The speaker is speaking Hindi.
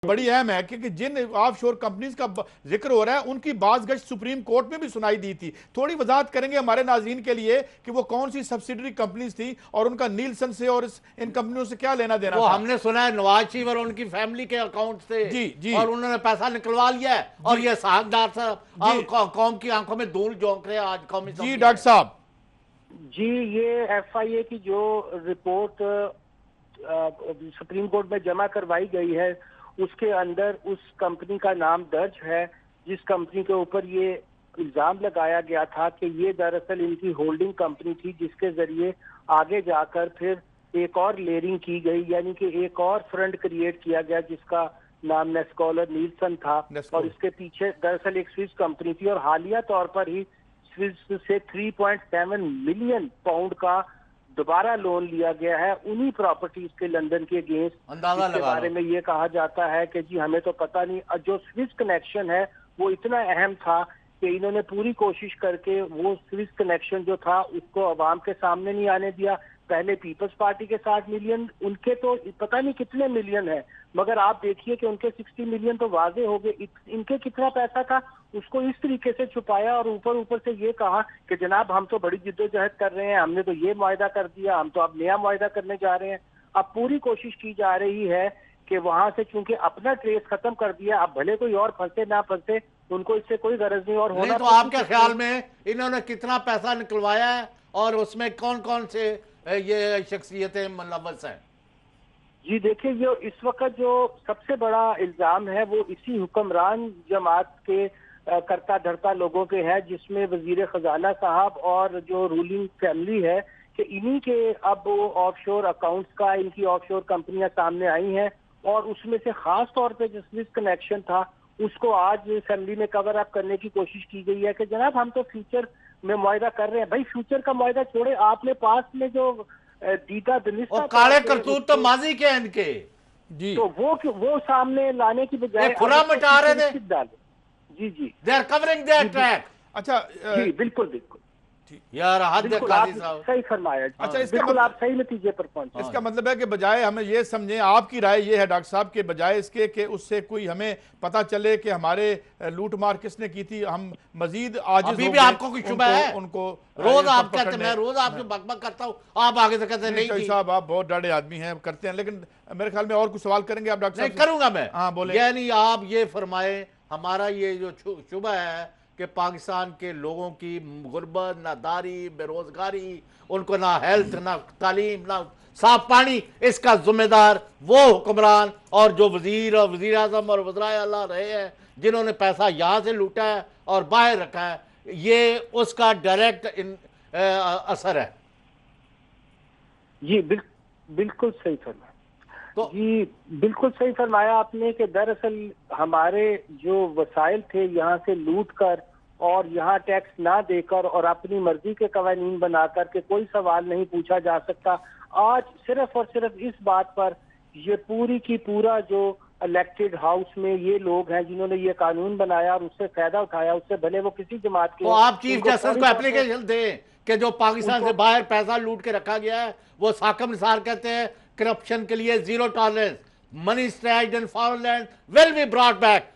बड़ी अहम है कि जिन ऑफशोर कंपनीज का जिक्र हो रहा है उनकी बाज गश्त सुप्रीम कोर्ट में भी सुनाई दी थी। थोड़ी वजाहत करेंगे हमारे नाज़रीन के लिए कि वो कौन सी सब्सिडरी कंपनीज थी और उनका नीलसन से और इन कंपनियों से क्या लेना देना वो था? हमने सुना है नवाज शरीफ और उनकी फैमिली के अकाउंट से जी जी और उन्होंने पैसा निकलवा लिया है और ये साहबदार साहब कौम की आंखों में धूल झोंक रहे हैं आज कौमी जी डॉक्टर साहब। जी, ये एफआईए की जो रिपोर्ट सुप्रीम कोर्ट में जमा करवाई गई है उसके अंदर उस कंपनी का नाम दर्ज है जिस कंपनी के ऊपर ये इल्जाम लगाया गया था कि ये दरअसल इनकी होल्डिंग कंपनी थी जिसके जरिए आगे जाकर फिर एक और लेयरिंग की गई, यानी कि एक और फ्रंट क्रिएट किया गया जिसका नाम नेस्कॉलर नीलसन था। और इसके पीछे दरअसल एक स्विस कंपनी थी और हालिया तौर पर ही स्विस से 3.7 मिलियन पाउंड का दोबारा लोन लिया गया है उन्हीं प्रॉपर्टीज के लंदन के अगेंस्ट। इसके बारे में ये कहा जाता है कि जी हमें तो पता नहीं, जो स्विस कनेक्शन है वो इतना अहम था कि इन्होंने पूरी कोशिश करके वो स्विस कनेक्शन जो था उसको अवाम के सामने नहीं आने दिया। पहले पीपल्स पार्टी के 60 मिलियन, उनके तो पता नहीं कितने मिलियन है, मगर आप देखिए कि उनके 60 मिलियन तो वाजे हो गए। इनके कितना पैसा था उसको इस तरीके से छुपाया और ऊपर ऊपर से ये कहा कि जनाब हम तो बड़ी जिद्दोजहद कर रहे हैं, हमने तो ये मुआहदा कर दिया, हम तो अब नया मुआहदा करने जा रहे हैं। अब पूरी कोशिश की जा रही है कि वहां से चूंकि अपना ट्रेस खत्म कर दिया, अब भले कोई और फंसे ना फंसे, उनको इससे कोई गरज नहीं। और होना तो आपके ख्याल में इन्होंने कितना पैसा निकलवाया है और उसमें कौन कौन से ये शख्सियतें मुलव्वस हैं? जी देखिए, जो इस वक्त जो सबसे बड़ा इल्जाम है वो इसी हुक्मरान जमात के करता धरता लोगों के है, जिसमें वजीर खजाना साहब और जो रूलिंग फैमिली है कि इन्हीं के अब ऑफशोर अकाउंट्स का, इनकी ऑफशोर कंपनियां सामने आई हैं और उसमें से खास तौर पे जो स्विस कनेक्शन था उसको आज असेंबली में कवर अप करने की कोशिश की गई है कि जनाब हम तो फ्यूचर में मुआहदा कर रहे हैं। भाई फ्यूचर का मुआहदा छोड़े, आपने पास में जो दीदा और काले करतूत तो माजी के इनके जी, तो वो सामने लाने की बजाय खुला मिटा रहे थे। जी जी, they are covering their track. अच्छा जी बिल्कुल बिल्कुल यार हद है काजी साहब, सही फरमाया। अच्छा, इसका बिल्कुल आप सही नतीजे पर पहुंचे। इसका मतलब है कि बजाय हमें ये समझें, आपकी राय ये है डॉक्टर साहब के बजाय इसके कि उससे कोई हमें पता चले कि हमारे लूट मार किसने की थी, हम मजीद आज अभी भी आपको कोई शुबह है? उनको रोज आप कहते हैं, मैं रोज आपसे बकबक करता हूँ, आप आगे से कहते हैं नहीं साहब आप बहुत डाढ़े आदमी हैं, करते हैं। लेकिन मेरे ख्याल में और कुछ सवाल करेंगे आप डॉक्टर साहब? करूंगा मैं। हाँ बोले। यानी आप ये फरमाए, हमारा ये जो शुबह है कि पाकिस्तान के लोगों की गुर्बत, नादारी, बेरोजगारी, उनको ना हेल्थ, ना तालीम, ना साफ पानी, इसका जिम्मेदार वो हुक्मरान और जो वजीर और वजीर आजम और वज़राए आला रहे हैं जिन्होंने पैसा यहाँ से लूटा है और बाहर रखा है, ये उसका डायरेक्ट असर है। जी बिल्कुल सही फरमाया। तो जी बिल्कुल सही फरमाया आपने कि दरअसल हमारे जो वसाइल थे यहाँ से लूट कर और यहाँ टैक्स ना देकर और अपनी मर्जी के कवानीन बनाकर के कोई सवाल नहीं पूछा जा सकता। आज सिर्फ और सिर्फ इस बात पर ये पूरी की पूरा जो इलेक्टेड हाउस में ये लोग हैं जिन्होंने ये कानून बनाया और उससे फायदा उठाया, उससे भले वो किसी जमात के। तो आप चीफ जस्टिस को एप्लीकेशन दें कि जो पाकिस्तान से बाहर पैसा लूट के रखा गया है, वो साकम निसार कहते हैं करप्शन के लिए zero tolerance, money stacked in foreign land will be brought back.